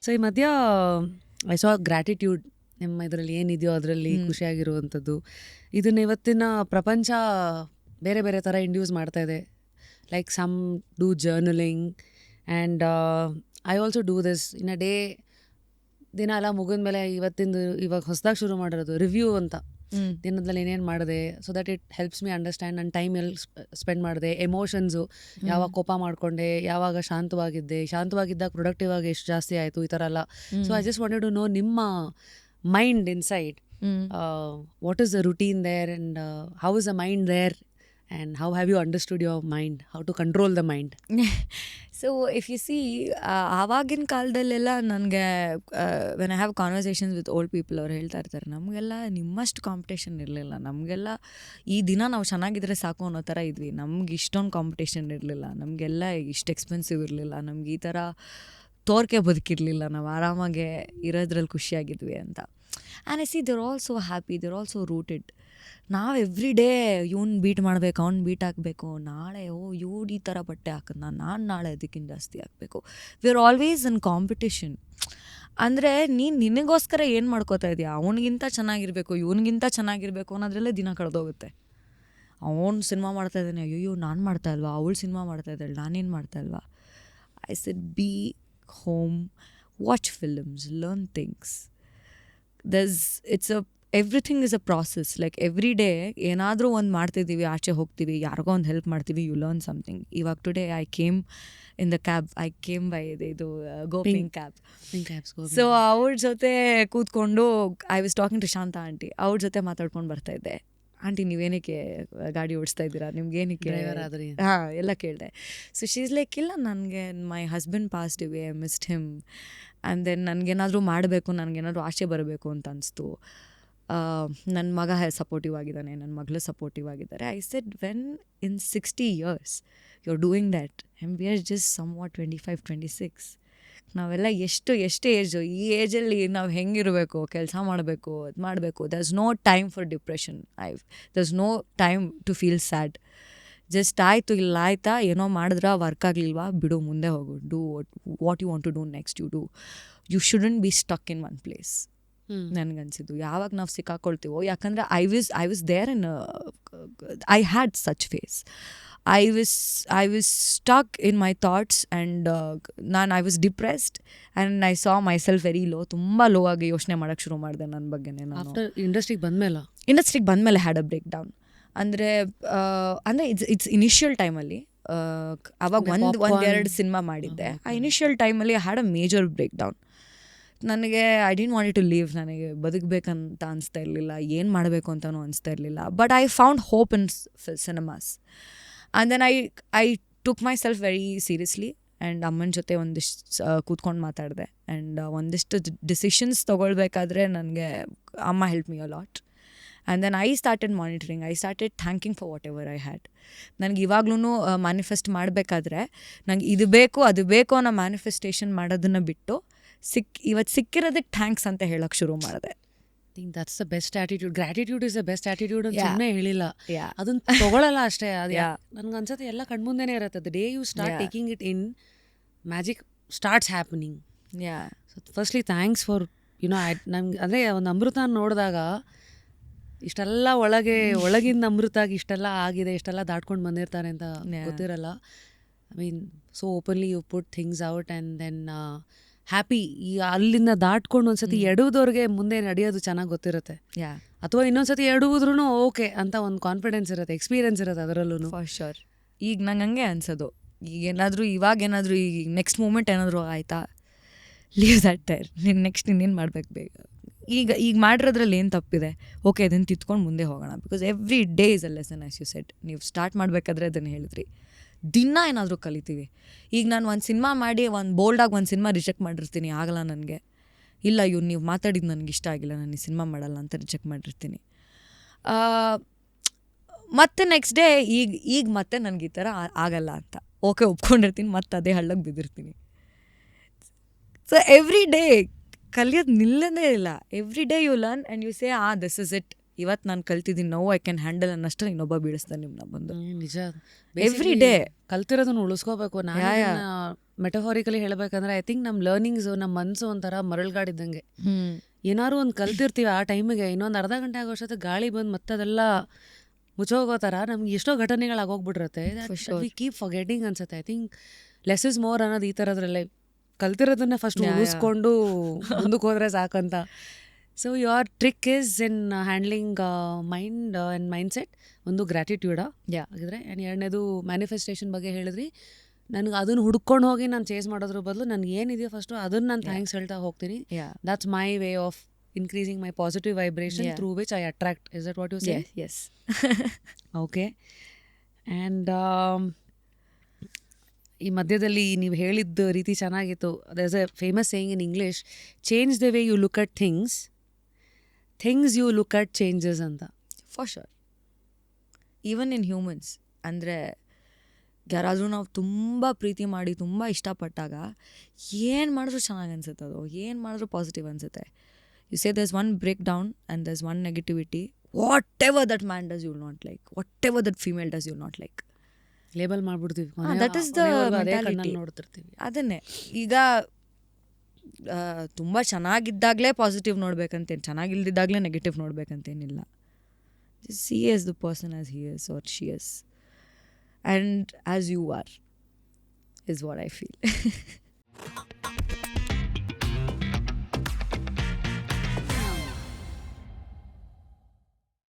So ಈ ಮಧ್ಯ I saw gratitude ನಿಮ್ಮ ಇದರಲ್ಲಿ ಏನಿದೆಯೋ ಅದರಲ್ಲಿ ಖುಷಿಯಾಗಿರುವಂಥದ್ದು. ಇದನ್ನು ಇವತ್ತಿನ ಪ್ರಪಂಚ ಬೇರೆ ಬೇರೆ ಥರ ಇಂಡ್ಯೂಸ್ ಮಾಡ್ತಾ ಇದೆ. Like some do journaling and I also do this in a day. ದಿನ ಎಲ್ಲ ಮುಗಿದ ಮೇಲೆ ಇವಾಗ ಹೊಸದಾಗಿ ಶುರು ಮಾಡಿರೋದು ರಿವ್ಯೂ ಅಂತ. ದಿನದಲ್ಲಿ ಏನೇನು ಮಾಡಿದೆ, so that it helps me understand ನನ್ನ ಟೈಮ್ ಎಲ್ಲಿ ಸ್ಪೆಂಡ್ ಮಾಡಿದೆ, ಎಮೋಷನ್ಸು ಯಾವಾಗ ಕೋಪ ಮಾಡಿಕೊಂಡೆ, ಯಾವಾಗ ಶಾಂತವಾಗಿದ್ದಾಗ ಪ್ರೊಡಕ್ಟಿವ್ ಆಗಿ ಎಷ್ಟು ಜಾಸ್ತಿ ಆಯಿತು, ಈ ಥರ ಎಲ್ಲ. So I just wanted to know ನಿಮ್ಮ mind inside, what is the routine there and how is the mind there and how have you understood your mind, how to control the mind. So if you see, ಆವಾಗಿನ ಕಾಲದಲ್ಲೆಲ್ಲ ನನಗೆ when I have conversations with old people, ಅವ್ರು ಹೇಳ್ತಾ ಇರ್ತಾರೆ, ನಮಗೆಲ್ಲ ನಿಮ್ಮಷ್ಟು competition ಇರಲಿಲ್ಲ, ನಮಗೆಲ್ಲ ಈ ದಿನ ನಾವು ಚೆನ್ನಾಗಿದ್ರೆ ಸಾಕು ಅನ್ನೋ ಥರ ಇದ್ವಿ, ನಮ್ಗೆ ಇಷ್ಟೊಂದು ಕಾಂಪಿಟೇಷನ್ ಇರಲಿಲ್ಲ, ನಮಗೆಲ್ಲ ಇಷ್ಟು ಎಕ್ಸ್ಪೆನ್ಸಿವ್ ಇರಲಿಲ್ಲ, ನಮ್ಗೆ ಈ ಥರ ತೋರ್ಕೆ ಬದುಕಿರಲಿಲ್ಲ, ನಾವು ಆರಾಮಾಗೆ ಇರೋದ್ರಲ್ಲಿ ಖುಷಿಯಾಗಿದ್ವಿ ಅಂತ. And I see they're all so happy, they're all so rooted. ನಾವು ಎವ್ರಿ ಡೇ ಇವ್ನು ಬೀಟ್ ಮಾಡಬೇಕು, ಅವ್ನು ಬೀಟ್ ಹಾಕಬೇಕು, ನಾಳೆ ಇವ್ರು ಈ ಥರ ಬಟ್ಟೆ ಹಾಕಿದ್ ನಾನು ನಾಳೆ ಅದಕ್ಕಿಂತ ಜಾಸ್ತಿ ಹಾಕಬೇಕು. We are always in competition. ಅಂದರೆ ನೀನು ನಿನಗೋಸ್ಕರ ಏನು ಮಾಡ್ಕೋತಾ ಇದೆಯಾ, ಅವನಿಗಿಂತ ಚೆನ್ನಾಗಿರಬೇಕು, ಇವನಿಗಿಂತ ಚೆನ್ನಾಗಿರಬೇಕು ಅನ್ನೋದ್ರಲ್ಲೇ ದಿನ ಕಳೆದೋಗುತ್ತೆ. ಅವನು ಸಿನಿಮಾ ಮಾಡ್ತಾಯಿದ್ದಾನೆ, ಅಯ್ಯೋ ನಾನು ಮಾಡ್ತಾಯಿಲ್ವಾ, ಅವಳು ಸಿನಿಮಾ ಮಾಡ್ತಾಯಿದ್ದಾಳೆ, ನಾನೇನು ಮಾಡ್ತಾಯಿಲ್ವಾ. I said be home, watch films, learn things. Everything is a process. Like every day ಏನಾದರೂ ಒಂದು ಮಾಡ್ತಿದ್ದೀವಿ, ಆಚೆ ಹೋಗ್ತೀವಿ, ಯಾರಿಗೋ ಒಂದು ಹೆಲ್ಪ್ ಮಾಡ್ತೀವಿ, ಯು ಲರ್ನ್ ಸಮಥಿಂಗ್. ಇವಾಗ today I came in the cab, I came by ಇದು ಗೋಪಿಂಗ್ ಕ್ಯಾಬ್. ಸೊ ಅವ್ರ ಜೊತೆ ಕೂತ್ಕೊಂಡು I was talking to Shanta aunty, ಅವ್ರ ಜೊತೆ ಮಾತಾಡ್ಕೊಂಡು ಬರ್ತಾಯಿದ್ದೆ. ಆಂಟಿ ನೀವೇನಕ್ಕೆ ಗಾಡಿ ಓಡಿಸ್ತಾ ಇದ್ದೀರಾ, ನಿಮ್ಗೇನಕ್ಕೆ, ಹಾಂ ಎಲ್ಲ ಕೇಳಿದೆ. ಸೊ ಶೀಸ್ ಲೈಕ್, ಇಲ್ಲ ನನಗೆ my husband passed away, I missed him, and then ನನಗೇನಾದರೂ ಮಾಡಬೇಕು, ನನಗೇನಾದರೂ ಆಚೆ ಬರಬೇಕು ಅಂತ ಅನಿಸ್ತು. ನನ್ನ ಮಗ ಸಪೋರ್ಟಿವ್ ಆಗಿದ್ದಾನೆ, ನನ್ನ ಮಗಳು ಸಪೋರ್ಟಿವ್ ಆಗಿದ್ದಾರೆ. I said when in 60 years you are doing that and we are just somewhat 25-26. ನಾವೆಲ್ಲ ಎಷ್ಟು ಏಜು, ಈ ಏಜಲ್ಲಿ ನಾವು ಹೆಂಗಿರಬೇಕು, ಕೆಲಸ ಮಾಡಬೇಕು, ಅದು ಮಾಡಬೇಕು. There is no time for depression, there is no time to feel sad. Just ಆಯಿತು, ಇಲ್ಲ ಆಯಿತಾ, ಏನೋ ಮಾಡಿದ್ರ, ವರ್ಕ್ ಆಗಲಿಲ್ವಾ, ಬಿಡು, ಮುಂದೆ ಹೋಗು, do what you want to do next, you shouldn't be stuck in one place. ನನಗನ್ಸಿದ್ದು ಯಾವಾಗ ನಾವು ಸಿಕ್ಕಾಕೊಳ್ತೀವೋ, ಯಾಕಂದರೆ I was there in, I had such phase. I was stuck in my thoughts and I was depressed and I saw myself very low. ತುಂಬ low ಆಗಿ ಯೋಚನೆ ಮಾಡೋಕ್ಕೆ ಶುರು ಮಾಡಿದೆ ನನ್ನ ಬಗ್ಗೆನೇ. ನಾನು ಆಫ್ಟರ್ ಇಂಡಸ್ಟ್ರಿಗೆ ಬಂದಮೇಲೆ ಹ್ಯಾಡ್ ಅ ಬ್ರೇಕ್ ಡೌನ್. ಅಂದರೆ ಇಟ್ಸ್ ಇನಿಷಿಯಲ್ ಟೈಮಲ್ಲಿ, ಅವಾಗ ಒಂದೆರಡು ಸಿನಿಮಾ ಮಾಡಿದ್ದೆ. ಆ ಇನಿಷಿಯಲ್ ಟೈಮಲ್ಲಿ had a major breakdown. ನನಗೆ I didn't want to leave, ನನಗೆ ಬದುಕಬೇಕಂತ ಅನಿಸ್ತಾ ಇರಲಿಲ್ಲ, ಏನು ಮಾಡಬೇಕು ಅಂತಲೂ ಅನಿಸ್ತಾ ಇರಲಿಲ್ಲ. But I found hope in cinemas. And then I took myself very seriously and ಅಮ್ಮನ ಜೊತೆ ಒಂದಿಷ್ಟು ಕೂತ್ಕೊಂಡು ಮಾತಾಡಿದೆ. ಆ್ಯಂಡ್ ಒಂದಿಷ್ಟು ಡಿಸಿಷನ್ಸ್ ತೊಗೊಳ್ಬೇಕಾದ್ರೆ ನನಗೆ ಅಮ್ಮ help me a lot. And then I started monitoring, I started thanking for whatever I had. ನನಗೆ ಇವಾಗ್ಲೂ ಮ್ಯಾನಿಫೆಸ್ಟ್ ಮಾಡಬೇಕಾದ್ರೆ ನಂಗೆ ಇದು ಬೇಕು ಅದು ಬೇಕು ಅನ್ನೋ ಮ್ಯಾನಿಫೆಸ್ಟೇಷನ್ ಮಾಡೋದನ್ನು ಬಿಟ್ಟು ಇವತ್ತು ಸಿಕ್ಕಿರೋದಕ್ಕೆ ಥ್ಯಾಂಕ್ಸ್ ಅಂತ ಹೇಳೋಕ್ಕೆ ಶುರು ಮಾಡಿದೆ. That's the best attitude. Gratitude is the best attitude ಅಂತ ಸುಮ್ಮನೆ ಹೇಳಿಲ್ಲ, ಅದನ್ನ ತಗೊಳ್ಳಲ್ಲ ಅಷ್ಟೇ. ಅದು ನನ್ಗೆ ಅನ್ಸುತ್ತೆ ಎಲ್ಲ ಕಣ್ಮುಂದೆನೇ ಇರುತ್ತೆ. The day you start taking it in, magic starts happening. So firstly thanks for ನಮ್ಗೆ ಅಂದರೆ ಒಂದು ಅಮೃತ ನೋಡಿದಾಗ ಇಷ್ಟೆಲ್ಲ ಒಳಗಿಂದ ಅಮೃತ ಆಗಿ ಇಷ್ಟೆಲ್ಲ ಆಗಿದೆ, ಇಷ್ಟೆಲ್ಲ ದಾಟ್ಕೊಂಡು ಬಂದಿರ್ತಾರೆ ಅಂತ ಗೊತ್ತಿರಲ್ಲ. I mean so openly you put things out and then happy. ಈ ಅಲ್ಲಿಂದ ದಾಟ್ಕೊಂಡು ಒಂದ್ಸತಿ ಎಡುವುದವ್ರಿಗೆ ಮುಂದೆ ನಡೆಯೋದು ಚೆನ್ನಾಗಿ ಗೊತ್ತಿರುತ್ತೆ, ಅಥವಾ ಇನ್ನೊಂದ್ಸತಿ ಎಡುವುದ್ರೂ ಓಕೆ ಅಂತ ಒಂದು ಕಾನ್ಫಿಡೆನ್ಸ್ ಇರುತ್ತೆ, ಎಕ್ಸ್ಪೀರಿಯನ್ಸ್ ಇರುತ್ತೆ ಅದರಲ್ಲೂ. For sure. ಈಗ ನಂಗೆ ಹಂಗೆ ಅನ್ಸೋದು, ಇವಾಗೇನಾದರೂ ಈಗ ನೆಕ್ಸ್ಟ್ ಮೂಮೆಂಟ್ ಏನಾದರೂ ಆಯಿತಾ, ಲೀವ್ ದಟ್ ಟೈರ್, ನೆಕ್ಸ್ಟ್ ಇನ್ನೇನು ಮಾಡಬೇಕು ಬೇಗ. ಈಗ ಮಾಡಿರೋದ್ರಲ್ಲಿ ಏನು ತಪ್ಪಿದೆ, ಓಕೆ ಅದನ್ನು ತಿತ್ಕೊಂಡು ಮುಂದೆ ಹೋಗೋಣ. Because every day is a lesson, as you said. ನೀವು ಸ್ಟಾರ್ಟ್ ಮಾಡಬೇಕಾದ್ರೆ ಅದನ್ನು ಹೇಳಿದ್ರಿ, ದಿನ ಏನಾದರೂ ಕಲಿತೀವಿ. ಈಗ ನಾನು ಒಂದು ಸಿನಿಮಾ ಮಾಡಿ ಬೋಲ್ಡಾಗಿ ಒಂದು ಸಿನಿಮಾ ರಿಜೆಕ್ಟ್ ಮಾಡಿರ್ತೀನಿ, ಆಗಲ್ಲ ನನಗೆ, ಇಲ್ಲ ಇವ್ರು ನೀವು ಮಾತಾಡಿದ್ದು ನನಗೆ ಇಷ್ಟ ಆಗಿಲ್ಲ, ನಾನು ಈ ಸಿನಿಮಾ ಮಾಡಲ್ಲ ಅಂತ ರಿಜೆಕ್ಟ್ ಮಾಡಿರ್ತೀನಿ. ಮತ್ತು ನೆಕ್ಸ್ಟ್ ಡೇ ಈಗ ಮತ್ತೆ ನನಗೆ ಈ ಥರ ಆಗಲ್ಲ ಅಂತ ಓಕೆ ಒಪ್ಕೊಂಡಿರ್ತೀನಿ, ಮತ್ತೆ ಅದೇ ಹಳ್ಳಕ್ಕೆ ಬಿದ್ದಿರ್ತೀನಿ. ಸೊ ಎವ್ರಿ ಡೇ ಕಲಿಯೋದು ನಿಲ್ಲದೇ ಇಲ್ಲ. Every day you learn and you say this is it, ಇವತ್ತು ನಾನು ಕಲ್ತಿದ್ದೀನಿ, ನೋ ಐ ಕ್ಯಾನ್ ಹ್ಯಾಂಡಲ್ ಅನ್ನಷ್ಟು ಇನ್ನೊಬ್ಬ ಬೀಳಿಸ್ತಾನೆ ನಿಮ್ಮನ್ನ ಬಂದು. ನಿಜ, ಎವ್ರಿ ಡೇ ಕಲ್ತಿರೋದನ್ನು ಉಳಿಸ್ಕೋಬೇಕು. ನಾನು ಮೆಟಫಾರಿಕಲಿ ಹೇಳಬೇಕಂದ್ರೆ ಐ ಥಿಂಕ್ ನಮ್ಮ ಲರ್ನಿಂಗ್ಸು ನಮ್ಮ ಮನಸ್ಸು ಒಂಥರ ಮರಳುಗಾಡಿದ್ದಂಗೆ. ಏನಾದ್ರು ಒಂದು ಕಲ್ತಿರ್ತೀವಿ ಆ ಟೈಮಿಗೆ, ಇನ್ನೊಂದು ಅರ್ಧ ಗಂಟೆ ಆಗೋಷ್ಟೊತ್ತು ಗಾಳಿ ಬಂದು ಮತ್ತೆ ಅದೆಲ್ಲ ಮುಚ್ಚೋಗೋ ಥರ ನಮ್ಗೆ ಎಷ್ಟೋ ಘಟನೆಗಳು ಆಗೋಗ್ಬಿಟ್ಟಿರುತ್ತೆ. ವಿ ಕೀಪ್ ಫರ್ಗೆಟಿಂಗ್ ಅನ್ಸುತ್ತೆ. I think less is more ಅನ್ನೋದು ಈ ಥರದ್ರಲ್ಲೇ ಕಲ್ತಿರೋದನ್ನ ಫಸ್ಟ್ ಉಳಿಸ್ಕೊಂಡು ಮುಂದಕ್ಕೆ ಹೋದ್ರೆ ಸಾಕಂತ. So your trick is in handling mind and mindset. ಒಂದು ಗ್ರ್ಯಾಟಿಟ್ಯೂಡಾ ಆಗಿದ್ರೆ, ಆ್ಯಂಡ್ ಎರಡನೇದು ಮ್ಯಾನಿಫೆಸ್ಟೇಷನ್ ಬಗ್ಗೆ ಹೇಳಿದ್ರಿ. ನನಗೆ ಅದನ್ನು ಹುಡ್ಕೊಂಡು ಹೋಗಿ ನಾನು ಚೇಸ್ ಮಾಡೋದ್ರ ಬದಲು ನನಗೆ ಏನಿದೆಯೋ ಫಸ್ಟು ಅದನ್ನು ನಾನು ಥ್ಯಾಂಕ್ಸ್ ಹೇಳ್ತಾ ಹೋಗ್ತೀನಿ. That's my way of increasing my positive vibration through which I attract. Is that what you say? Yes. Okay. And ಈ ಮಧ್ಯದಲ್ಲಿ ನೀವು ಹೇಳಿದ್ದ ರೀತಿ ಚೆನ್ನಾಗಿತ್ತು. there's a famous saying in English, change the way you look at things you look at changes ಅಂತ. For sure. Even in humans. ಅಂದರೆ ಯಾರಾದರೂ ನಾವು ತುಂಬ ಪ್ರೀತಿ ಮಾಡಿ ತುಂಬ ಇಷ್ಟಪಟ್ಟಾಗ ಏನು ಮಾಡಿದ್ರು ಚೆನ್ನಾಗಿ ಅನಿಸುತ್ತೆ, ಅದು ಏನು ಮಾಡಿದ್ರು ಪಾಸಿಟಿವ್ ಅನಿಸುತ್ತೆ. You say there's one breakdown and there's one negativity. Whatever that man does, you'll not like. Whatever that female does, you'll not like. Label ಮಾಡ್ಬಿಡ್ತೀವಿ. That is the mentality. ನೋಡ್ತಿರ್ತೀವಿ ಅದನ್ನೇ ಈಗ ತುಂಬ ಚೆನ್ನಾಗಿದ್ದಾಗಲೇ ಪಾಸಿಟಿವ್ ನೋಡ್ಬೇಕಂತೇನು, ಚೆನ್ನಾಗಿಲ್ದಿದ್ದಾಗಲೇ ನೆಗೆಟಿವ್ ನೋಡ್ಬೇಕಂತೇನಿಲ್ಲ. See is the person as he is or she is and as you are is what I feel.